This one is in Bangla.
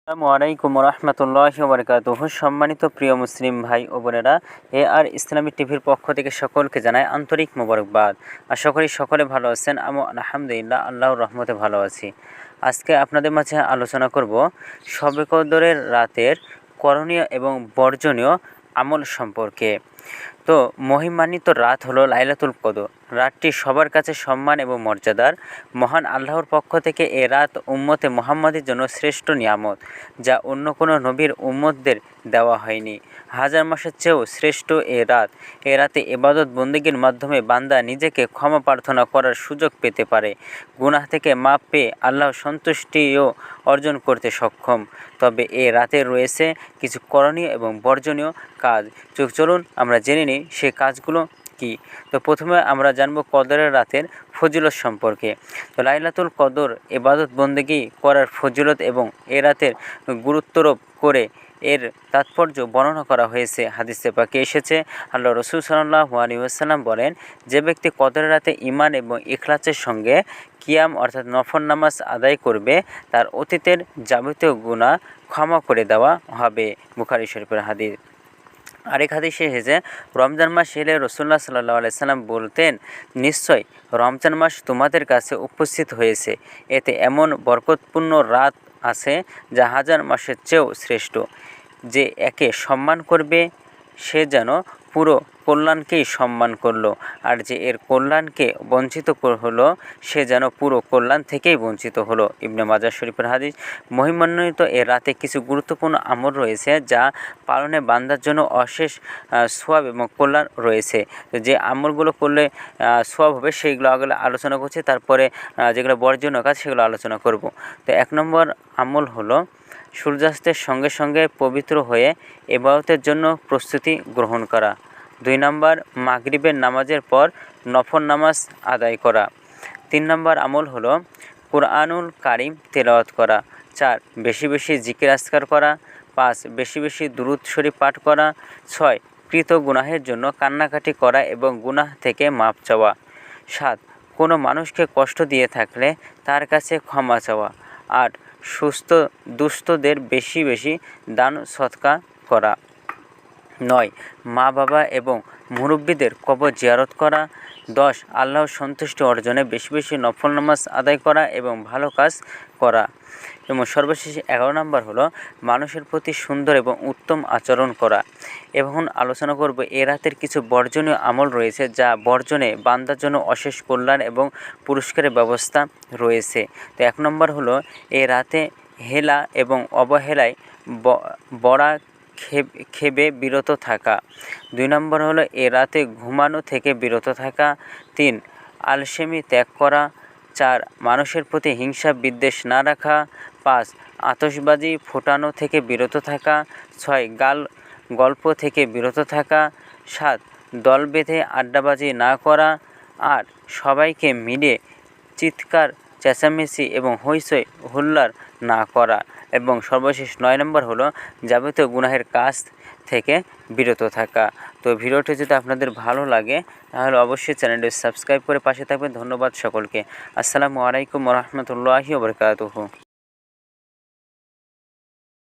আসসালামু আলাইকুম রহমতুল্লাহি ওয়া বারাকাতুহু। সম্মানিত প্রিয় মুসলিম ভাই ও বোনেরা, আর ইসলামী টিভির পক্ষ থেকে সকলকে জানাই আন্তরিক মোবারকবাদ। আশা করি সকলে ভালো আছেন। আমি আলহামদুলিল্লাহ আল্লাহর রহমতে ভালো আছি। আজকে আপনাদের মাঝে আলোচনা করব শবে কদরের রাতের করণীয় এবং বর্জনীয় আমল সম্পর্কে। তো মহিমান্বিত রাত হলো লাইলাতুল কদর। রাতটি সবার কাছে সম্মান এবং মর্যাদার। মহান আল্লাহর পক্ষ থেকে এ রাত উম্মতে মুহাম্মাদের জন্য শ্রেষ্ঠ নিয়ামত, যা অন্য কোনো নবীর উম্মতদের দেওয়া হয়নি। হাজার মাসের চেয়েও শ্রেষ্ঠ এ রাত। এ রাতে ইবাদত বন্দেগীর মাধ্যমে বান্দা নিজেকে ক্ষমা প্রার্থনা করার সুযোগ পেতে পারে, গুনাহ থেকে মাপ পেয়ে আল্লাহর সন্তুষ্টিও অর্জন করতে সক্ষম। তবে এ রাতে রয়েছে কিছু করণীয় এবং বর্জনীয় কাজ। চলুন আমরা জেনে নিই সে কাজগুলো কি। তো প্রথমে আমরা জানব কদরের রাতের ফজিলত সম্পর্কে। তো লাইলাতুল কদর ইবাদত বন্দেগী করার ফজিলত এবং এ রাতের গুরুত্বারোপ করে এর তাৎপর্য বর্ণনা করা হয়েছে। হাদিসে পাকে এসেছে, আল্লাহ রসুল সাল্লাল্লাহু আলাইহি ওয়াসাল্লাম বলেন, যে ব্যক্তি কদরের রাতে ঈমান এবং ইখলাসের সঙ্গে কিয়াম অর্থাৎ নফল নামাজ আদায় করবে, তার অতীতের যাবতীয় গুনাহ ক্ষমা করে দেওয়া হবে। বুখারী শরীফের হাদিস। আরেক হাদিসে এসেছে, রমজান মাস এলে রাসূলুল্লাহ সাল্লাল্লাহু আলাইহি সাল্লাম বলতেন, নিশ্চয় রমজান মাস তোমাদের কাছে উপস্থিত হয়েছে। এতে এমন বরকতপূর্ণ রাত আছে যা হাজার মাসের চেয়েও শ্রেষ্ঠ। যে একে সম্মান করবে সে যেন পুরো কল্যাণকেই সম্মান করলো, আর যে এর কল্যাণকে বঞ্চিত হলো সে যেন পুরো কল্যাণ থেকেই বঞ্চিত হলো। ইবনে মাজাহ শরীফের হাদিস। মহিমান্বিত এ রাতে কিছু গুরুত্বপূর্ণ আমল রয়েছে যা পালনে বান্দার জন্য অশেষ সওয়াব এবং কল্যাণ রয়েছে। যে আমলগুলো করলে সওয়াব হবে সেইগুলো আগে আলোচনা করছি, তারপরে যেগুলো বর্জনীয় কাজ সেগুলো আলোচনা করব। তো 1 নম্বর আমল হলো সূর্যাস্তের সঙ্গে সঙ্গে পবিত্র হয়ে ইবাদতের জন্য প্রস্তুতি গ্রহণ করা। 2 নম্বর মাগরিবের নামাজের পর নফল নামাজ আদায় করা। 3 নম্বর আমল হলো কুরআনুল কারীম তেলাওয়াত করা। 4 বেশি বেশি জিকির আজকার করা। 5 বেশি বেশি দুরূদ শরীফ পাঠ করা। 6 কৃত গুনাহের জন্য কান্নাকাটি করা এবং গুনাহ থেকে মাপ চাওয়া। 7 কোনো মানুষকে কষ্ট দিয়ে থাকলে তার কাছে ক্ষমা চাওয়া। 8 দুস্থদের বেশি বেশি দান সদকা করা। 9 মা বাবা এবং মুরব্বীদের কবর জিয়ারত করা। 10 আল্লাহর সন্তুষ্টি অর্জনে বেশি বেশি নফল নামাজ আদায় করা এবং ভালো কাজ করা। এবং সর্বশেষে 11 নম্বর হলো মানুষের প্রতি সুন্দর এবং উত্তম আচরণ করা। এখন আলোচনা করব এ রাতের কিছু বর্জনীয় আমল রয়েছে যা বর্জনে বান্দার জন্য অশেষ কল্যাণ এবং পুরস্কারের ব্যবস্থা রয়েছে। তো 1 নম্বর হলো এ রাতে হেলা এবং অবহেলায় বড়া খেবে বিরত থাকা। 2 নম্বর হলো এ রাতে ঘুমানো থেকে বিরত থাকা। 3 আলসেমি ত্যাগ করা। 4 মানুষের প্রতি হিংসা বিদ্বেষ না রাখা। 5 আতশবাজি ফোটানো থেকে বিরত থাকা। 6 গল্প থেকে বিরত থাকা। 7 দল বেঁধে আড্ডাবাজি না করা। 8 সবাইকে মিলে চিৎকার চেঁচামেচি এবং হইচই হুল্লার না করা। এবং সর্বশেষ 9 নম্বর হলো যাবতীয় গুনাহের কাজ থেকে বিরত থাকা। তো ভিডিওটি যদি আপনাদের ভালো লাগে তাহলে অবশ্যই চ্যানেলটি সাবস্ক্রাইব করে পাশে থাকবেন। ধন্যবাদ সকলকে। আসসালামু আলাইকুম রহমতুল্লাহি ওয়া বারাকাতুহু।